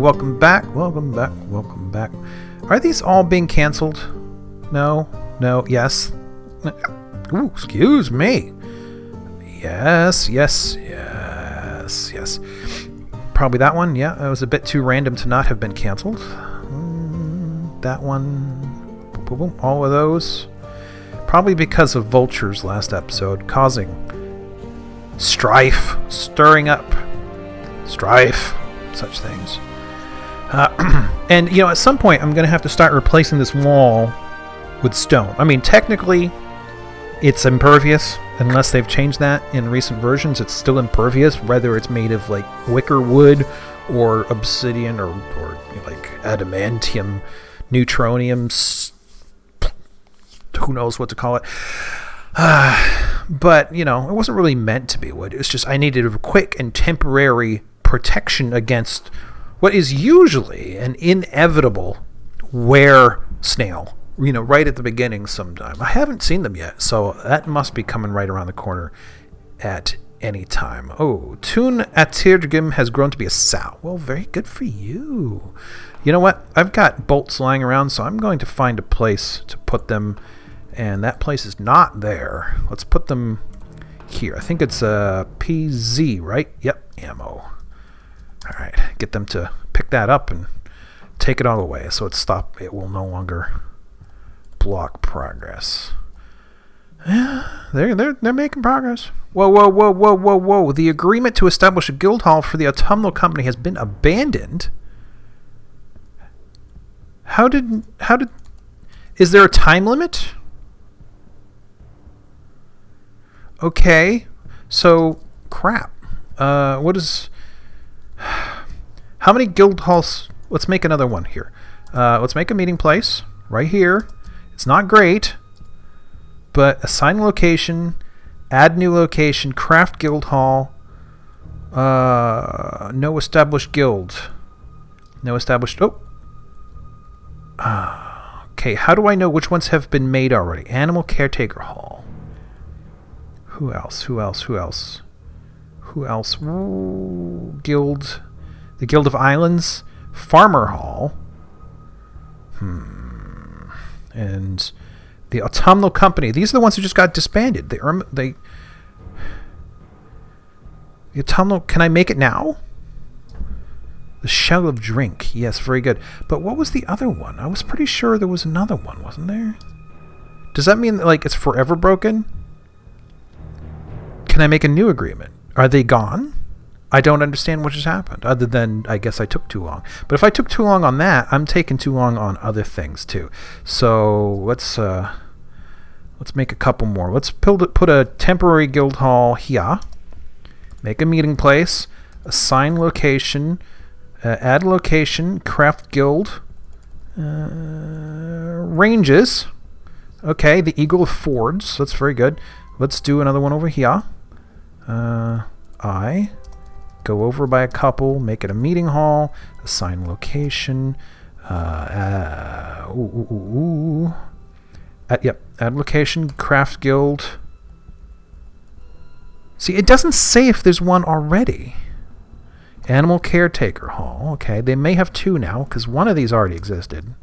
welcome back, welcome back, welcome back. Are these all being cancelled? No, no, yes. Ooh, excuse me. Yes, yes, yes, yes. Probably that one, yeah. It was a bit too random to not have been cancelled. That one. Boom, boom, boom. All of those. Probably because of vultures last episode, causing strife, stirring up strife, such things. And, you know, at some point I'm going to have to start replacing this wall with stone. I mean, technically, it's impervious. Unless they've changed that in recent versions, it's still impervious, whether it's made of, like, wicker wood or obsidian or like, adamantium, neutronium, who knows what to call it. But, you know, it wasn't really meant to be wood. It was just I needed a quick and temporary protection against what is usually an inevitable were snail. You know, right at the beginning sometime. I haven't seen them yet, so that must be coming right around the corner at any time. Oh, Tun Atirgim has grown to be a sow. Well, very good for you. You know what? I've got bolts lying around, so I'm going to find a place to put them, and that place is not there. Let's put them here. I think it's a PZ, right? Yep, ammo. All right, get them to pick that up and take it all away, so it will no longer block progress. Yeah, they're making progress. Whoa, whoa, whoa, whoa, whoa, whoa. The agreement to establish a guild hall for the autumnal company has been abandoned. How did is there a time limit? Okay. So crap. What is how many guild halls? Let's make another one here. Let's make a meeting place right here. It's not great, but assign location, add new location, craft guild hall, no established guild. No established... okay, how do I know which ones have been made already? Animal caretaker hall. Who else? Who else? Who else? Who else? Ooh, guild... The Guild of Islands, Farmer Hall. And the Autumnal Company. These are the ones who just got disbanded. The Autumnal... Can I make it now? The Shell of Drink. Yes, very good. But what was the other one? I was pretty sure there was another one, wasn't there? Does that mean that, like, it's forever broken? Can I make a new agreement? Are they gone? I don't understand what just happened, other than I guess I took too long. But if I took too long on that, I'm taking too long on other things too. So let's make a couple more. Let's put a temporary guild hall here. Make a meeting place. Assign location. Add location. Craft guild. Ranges. Okay, the Eagle of Fords. That's very good. Let's do another one over here. Go over by a couple, make it a meeting hall, assign location, add location, craft guild. See, it doesn't say if there's one already. Animal caretaker hall, okay, they may have two now, because one of these already existed,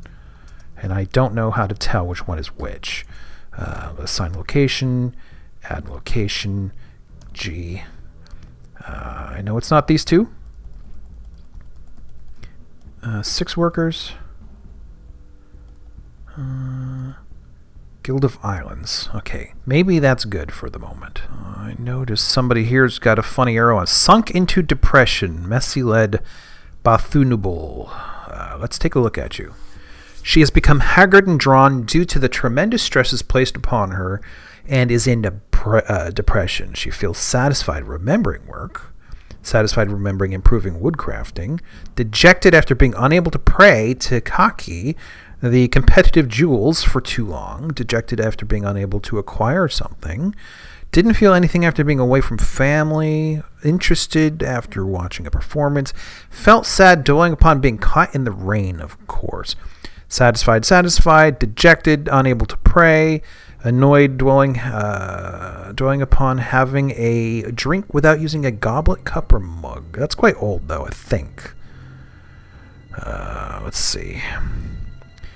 and I don't know how to tell which one is which. Assign location, add location, G. I know it's not these two. 6 workers. Guild of Islands. Okay, maybe that's good for the moment. I noticed somebody here's got a funny arrow on. Sunk into depression. Messiled Bathunubal. Let's take a look at you. She has become haggard and drawn due to the tremendous stresses placed upon her and is in depression. She feels satisfied remembering work, satisfied remembering improving woodcrafting, dejected after being unable to pray to Kaki, the competitive jewels, for too long, dejected after being unable to acquire something, didn't feel anything after being away from family, interested after watching a performance, felt sad dwelling upon being caught in the rain, of course, satisfied, dejected, unable to pray, annoyed dwelling upon having a drink without using a goblet, cup, or mug. That's quite old, though, I think. Let's see.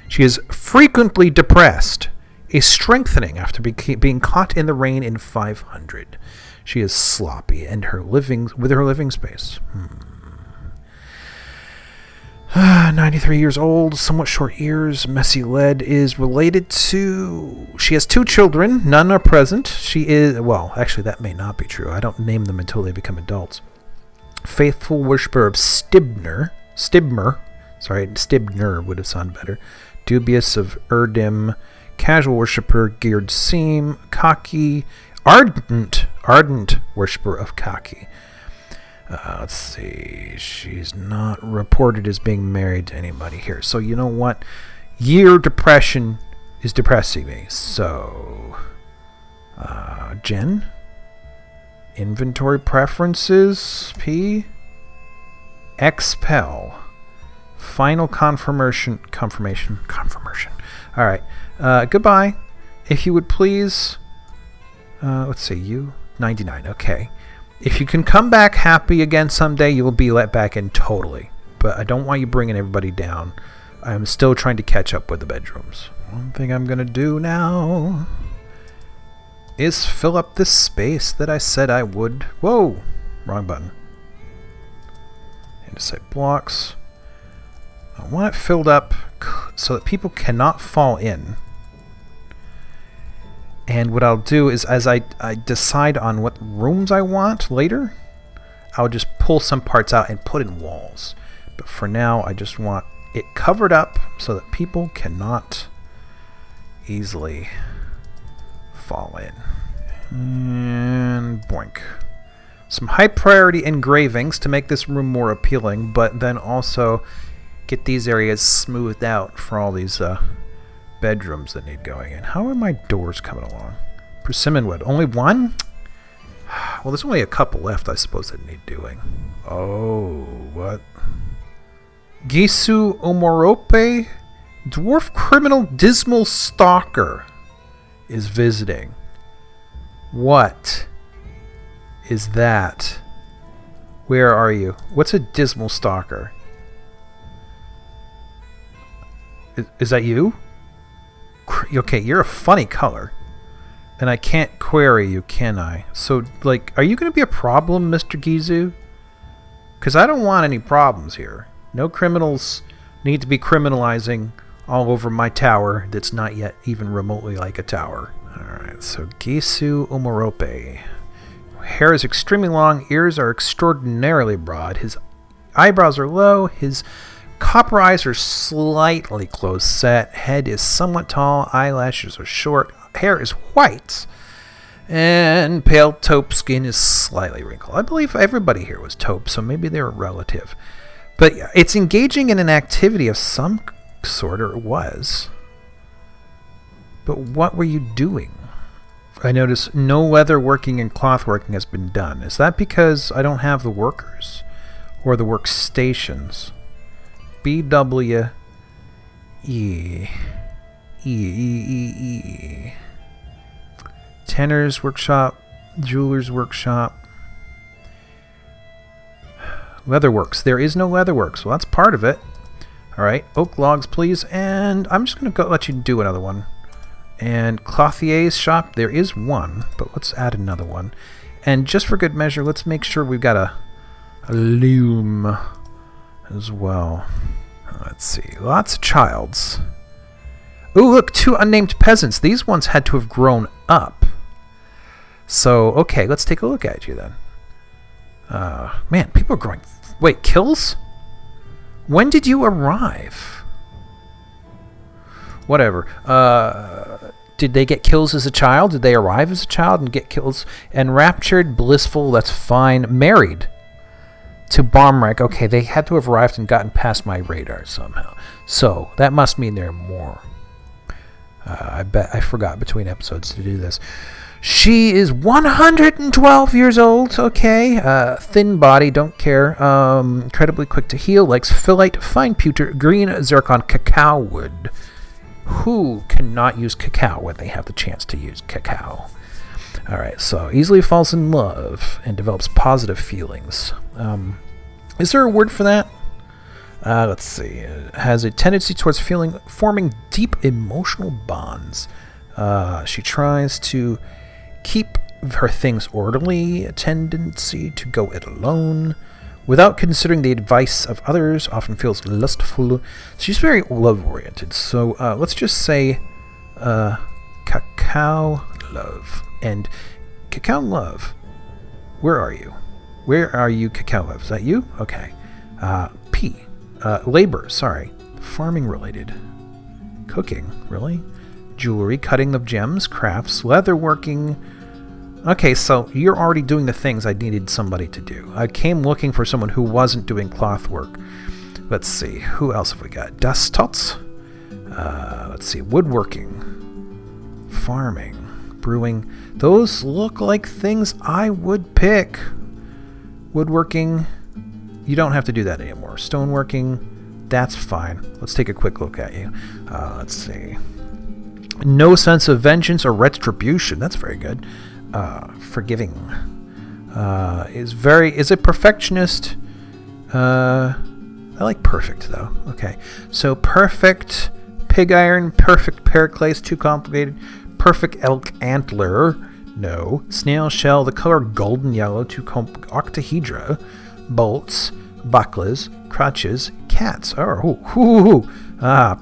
She is frequently depressed, a strengthening after being caught in the rain in 500. She is sloppy and with her living space. 93 years old, somewhat short ears, messy lead, is related to... She has 2 children, none are present. She is... Well, actually, that may not be true. I don't name them until they become adults. Faithful worshipper of Stibner. Sorry, Stibner would have sounded better. Dubious of Erdim. Casual worshipper, geared seam. Cocky. Ardent worshipper of Cocky. Let's see. She's not reported as being married to anybody here. So you know what? Year depression is depressing me. So, Jen? Inventory preferences? P? Expel. Final confirmation. All right. Goodbye. If you would please... let's see. You? 99. Okay. If you can come back happy again someday, you will be let back in totally. But I don't want you bringing everybody down. I'm still trying to catch up with the bedrooms. One thing I'm going to do now is fill up this space that I said I would. Whoa! Wrong button. And say blocks. I want it filled up so that people cannot fall in. And what I'll do is, as I decide on what rooms I want later, I'll just pull some parts out and put in walls. But for now, I just want it covered up so that people cannot easily fall in. And boink. Some high priority engravings to make this room more appealing, but then also get these areas smoothed out for all these bedrooms that need going in. How are my doors coming along? Persimmon wood. Only one? Well, there's only a couple left, I suppose, that need doing. Oh, what? Gisu Omorope? Dwarf criminal dismal stalker is visiting. What is that? Where are you? What's a dismal stalker? Is that you? Okay, you're a funny color. And I can't query you, can I? So, like, are you going to be a problem, Mr. Gizu? Because I don't want any problems here. No criminals need to be criminalizing all over my tower that's not yet even remotely like a tower. Alright, so Gisu Omorope. Hair is extremely long, ears are extraordinarily broad, his eyebrows are low, his copper eyes are slightly close set, head is somewhat tall, eyelashes are short, hair is white, and pale taupe skin is slightly wrinkled. I believe everybody here was taupe, so maybe they were relative. But it's engaging in an activity of some sort, or it was. But what were you doing? I notice no leather working and cloth working has been done. Is that because I don't have the workers? Or the workstations? BW E. Tanner's workshop, jeweler's workshop, leatherworks. There is no leatherworks. Well, that's part of it. All right, oak logs, please. And I'm just going to let you do another one. And clothier's shop, there is one, but let's add another one. And just for good measure, let's make sure we've got a loom as well. Let's see, lots of childs. Ooh, look, 2 unnamed peasants. These ones had to have grown up. So, okay, let's take a look at you then. Man, people are growing... Wait, kills? When did you arrive? Whatever. Did they get kills as a child? Did they arrive as a child and get kills? Enraptured, blissful, that's fine. Married to Bomrek. Okay, they had to have arrived and gotten past my radar somehow. So, that must mean there are more. I bet I forgot between episodes to do this. She is 112 years old, okay. Thin body, don't care. Incredibly quick to heal, likes phyllite, fine pewter, green zircon, cacao wood. Who cannot use cacao when they have the chance to use cacao? Alright, so easily falls in love and develops positive feelings. Is there a word for that? Let's see. It has a tendency towards forming deep emotional bonds. She tries to keep her things orderly, a tendency to go it alone, without considering the advice of others, often feels lustful. She's very love-oriented. So let's just say Cacao Love. And Cacao Love, where are you? Where are you, Cacao Love? Is that you? Okay. P. Labor, sorry. Farming related. Cooking, really? Jewelry, cutting of gems, crafts, leatherworking. Okay, so you're already doing the things I needed somebody to do. I came looking for someone who wasn't doing cloth work. Let's see, who else have we got? Dustots? Let's see, woodworking, farming, brewing. Those look like things I would pick. Woodworking, you don't have to do that anymore. Stoneworking, that's fine. Let's take a quick look at you. Let's see. No sense of vengeance or retribution. That's very good. Forgiving. Is a perfectionist. I like perfect though. Okay. So perfect pig iron, perfect Pericles, too complicated. Perfect elk antler. No. Snail shell, the color golden yellow, too octahedra. Bolts, bucklas, crutches, cats.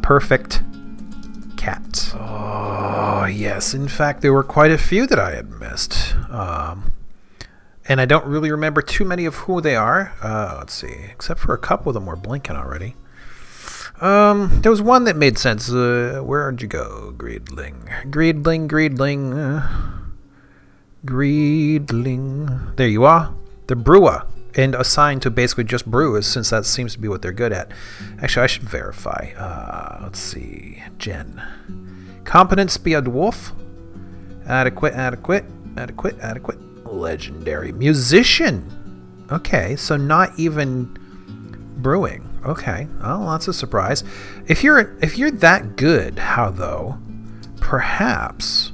Perfect cat. Oh, yes. In fact, there were quite a few that I had missed. And I don't really remember too many of who they are. Let's see. Except for a couple of them were blinking already. There was one that made sense. Where'd you go? Greedling. Greedling. There you are. The brewer. And assigned to basically just brewers, since that seems to be what they're good at. Actually, I should verify. Let's see. Jen. Competence be a dwarf. Adequate. Legendary. Musician. Okay, so not even brewing. Okay, well, that's a surprise. If you're that good, how though? Perhaps.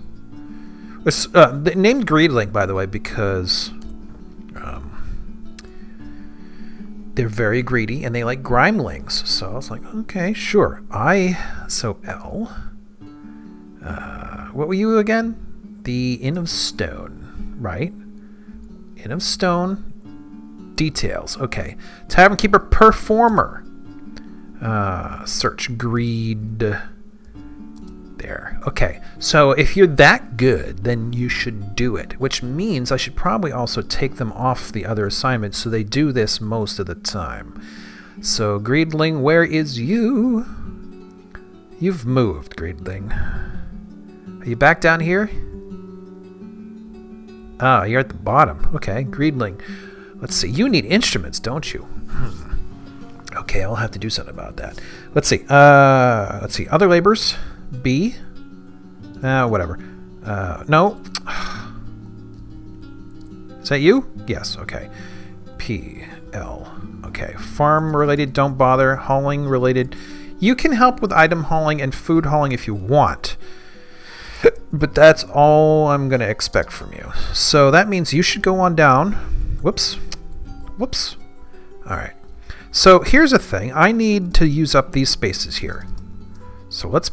Named Greedling, by the way, because they're very greedy and they like grimelings. So I was like, okay, sure. L. What were you again? The Inn of Stone, right? Inn of Stone. Details. Okay. Tavern Keeper Performer. Search greed. There. Okay. So if you're that good, then you should do it, which means I should probably also take them off the other assignments so they do this most of the time. So, Greedling, where is you? You've moved, Greedling. Are you back down here? Ah, you're at the bottom. Okay, Greedling. Let's see. You need instruments, don't you? Okay, I'll have to do something about that. Let's see. Other labors. B. Whatever. No. Is that you? Yes, okay. P. L. Okay. Farm related, don't bother. Hauling related. You can help with item hauling and food hauling if you want. But that's all I'm going to expect from you. So that means you should go on down. Whoops. Alright. So here's the thing. I need to use up these spaces here. So let's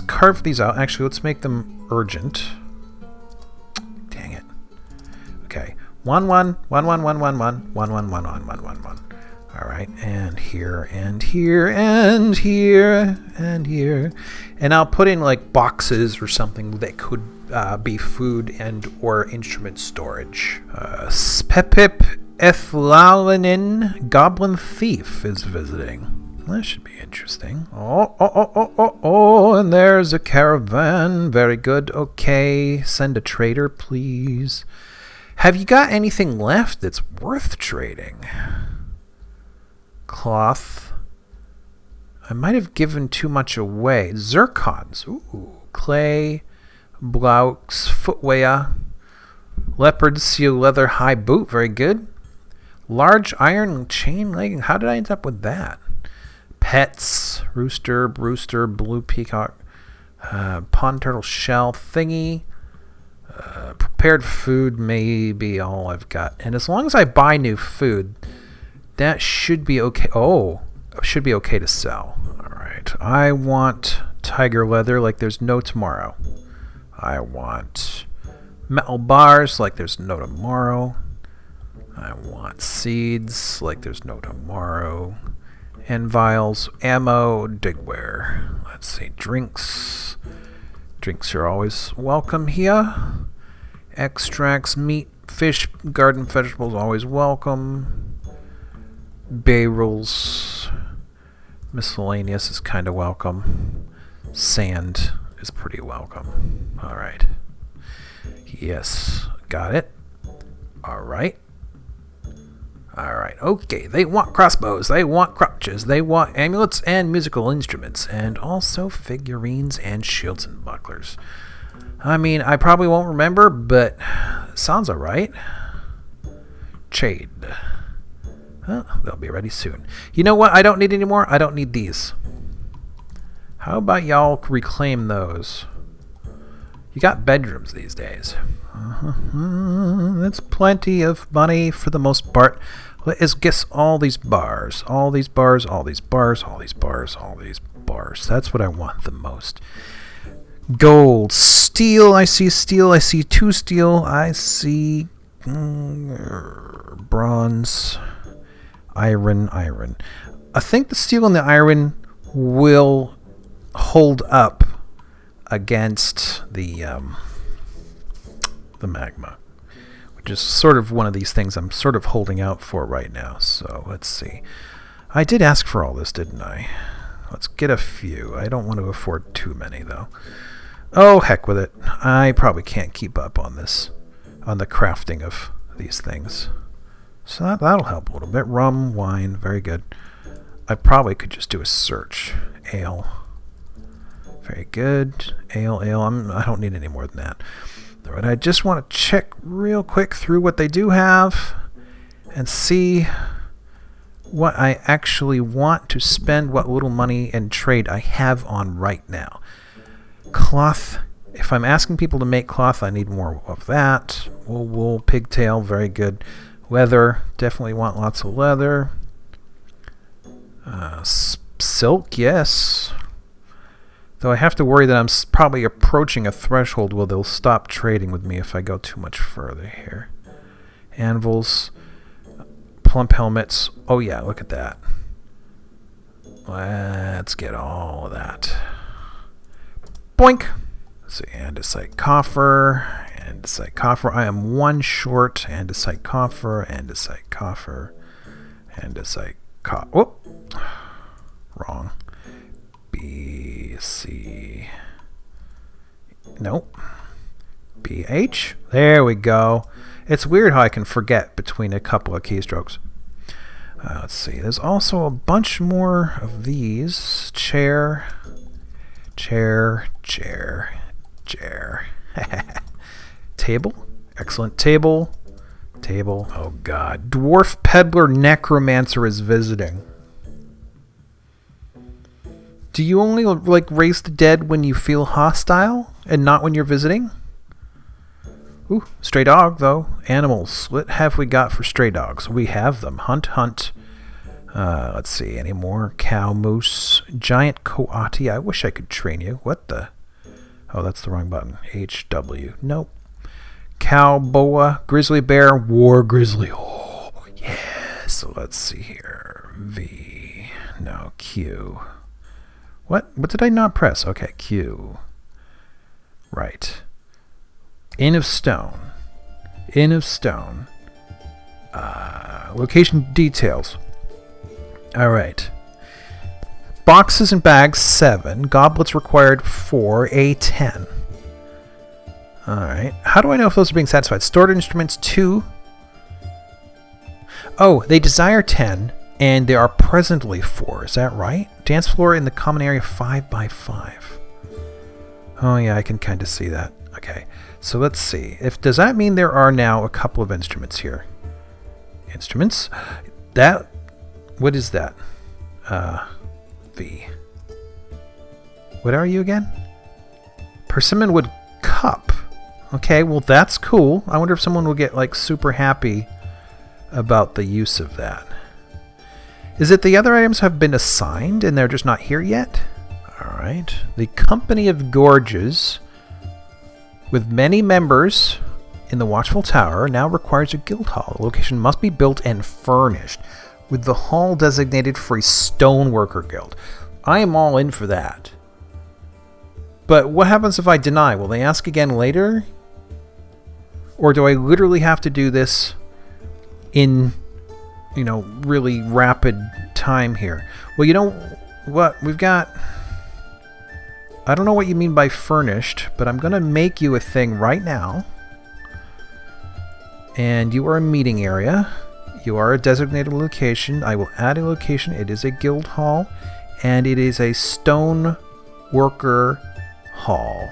carve these out. Actually, let's make them urgent. Dang it. Okay. 1 1 1 1 1 1 1 1 1 1 1 1 1 1. All right, and here and here and here and here, and I'll put in like boxes or something that could be food and or instrument storage. Spepip Ethlanin Goblin Thief is visiting. That should be interesting. Oh, and there's a caravan. Very good. Okay, send a trader, please. Have you got anything left that's worth trading? Cloth. I might have given too much away. Zircons. Ooh. Clay. Blouks. Footwear. Leopard seal leather high boot. Very good. Large iron chain legging. How did I end up with that? Pets. Rooster. Brewster. Blue peacock. Pond turtle shell thingy. Prepared food may be all I've got. And as long as I buy new food, That should be okay. Oh, should be okay to sell. All right. I want tiger leather like there's no tomorrow. I want metal bars like there's no tomorrow. I want seeds like there's no tomorrow. And vials, ammo, digware. Let's see, drinks. Drinks are always welcome here. Extracts, meat, fish, garden vegetables, always welcome. Barrels. Miscellaneous is kind of welcome. Sand is pretty welcome. All right. Yes, got it. All right. All right. Okay. They want crossbows. They want crutches. They want amulets and musical instruments, and also figurines and shields and bucklers. I mean, I probably won't remember, but sounds all right. Trade. They'll be ready soon. You know what? I don't need any more. I don't need these. How about y'all reclaim those? You got bedrooms these days. That's plenty of money for the most part. Let's guess all these bars. All these bars, all these bars, all these bars, all these bars. That's what I want the most. Gold. Steel. I see steel. I see 2 steel. I see bronze. Iron. I think the steel and the iron will hold up against the magma, which is sort of one of these things I'm sort of holding out for right now. So let's see. I did ask for all this, didn't I? Let's get a few. I don't want to afford too many, though. Oh, heck with it. I probably can't keep up on this, on the crafting of these things. So that'll help a little bit. Rum, wine, very good. I probably could just do a search. Ale. Very good. Ale. I don't need any more than that. But I just want to check real quick through what they do have and see what I actually want to spend, what little money and trade I have on right now. Cloth. If I'm asking people to make cloth, I need more of that. Wool, pigtail, very good. Leather, definitely want lots of leather. Silk, yes. Though I have to worry that I'm probably approaching a threshold where they'll stop trading with me if I go too much further here. Anvils, plump helmets. Oh yeah, look at that. Let's get all of that. Boink! Let's see, andesite coffer. Andesite coffer. I am 1 short. Andesite coffer. Andesite coffer. Andesite coffer. Whoop. Wrong. B, C. Nope. BH. There we go. It's weird how I can forget between a couple of keystrokes. Let's see. There's also a bunch more of these. Chair. Table. Excellent. Table. Oh god. Dwarf peddler necromancer is visiting. Do you only raise the dead when you feel hostile and not when you're visiting? Ooh, stray dog though. Animals. What have we got for stray dogs? We have them. Hunt. Let's see. Any more? Cow, moose, giant coati. I wish I could train you. What the? Oh, that's the wrong button. HW. Nope. Cow, boa, grizzly bear, war grizzly. Oh, yes. So let's see here. V. No, Q. What did I not press? Okay, Q. Right. Inn of Stone. Location details. All right. Boxes and bags, 7. Goblets required, 4. A10. All right. How do I know if those are being satisfied? Stored instruments, 2. Oh, they desire 10, and there are presently 4. Is that right? Dance floor in the common area, 5 by 5. Oh, yeah, I can kind of see that. Okay. So let's see. Does that mean there are now a couple of instruments here? Instruments? What is that? V. What are you again? Persimmon wood cup. Okay, well that's cool. I wonder if someone will get super happy about the use of that. Is it the other items have been assigned and they're just not here yet? Alright. The Company of Gorges, with many members in the Watchful Tower, now requires a guild hall. The location must be built and furnished, with the hall designated for a stoneworker guild. I am all in for that. But what happens if I deny? Will they ask again later? Or do I literally have to do this in, you know, really rapid time here? Well, you know what? We've got... I don't know what you mean by furnished, but I'm going to make you a thing right now. And you are a meeting area. You are a designated location. I will add a location. It is a guild hall. And it is a stone worker hall.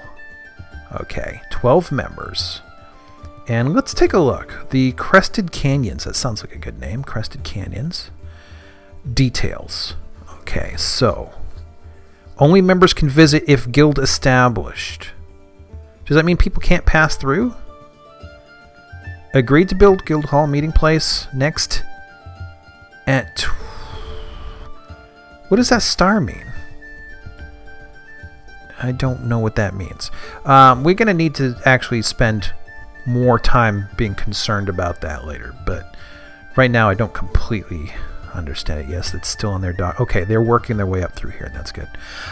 Okay, 12 members. And let's take a look. The Crested Canyons. That sounds like a good name. Crested Canyons. Details. Okay, so... only members can visit if guild established. Does that mean people can't pass through? Agreed to build guild hall meeting place next at... what does that star mean? I don't know what that means. We're going to need to actually spend more time being concerned about that later. But right now I don't completely understand it. Yes, it's still on their dock. Okay, they're working their way up through here. That's good.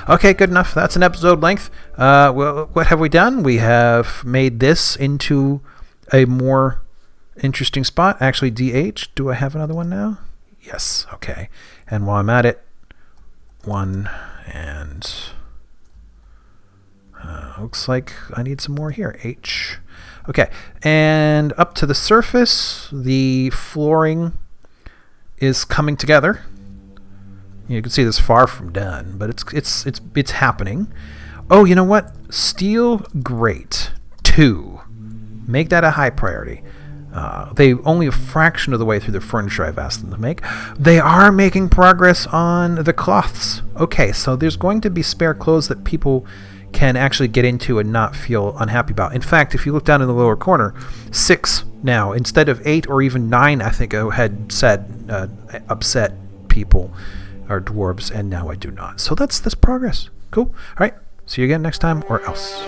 Okay, good enough. That's an episode length. Well, what have we done? We have made this into a more interesting spot. Actually, DH. Do I have another one now? Yes. Okay. And while I'm at it, one and looks like I need some more here. H. Okay. And up to the surface, the flooring is coming together. You can see this far from done, but it's happening. Oh, you know what? Steel grate 2. Make that a high priority. They only a fraction of the way through the furniture I've asked them to make. They are making progress on the cloths. Okay, so there's going to be spare clothes that people can actually get into and not feel unhappy about. In fact, if you look down in the lower corner, 6 now instead of 8 or even 9, I think I had said upset people are dwarves, and now I do not. So that's progress. Cool. All right. See you again next time, or else.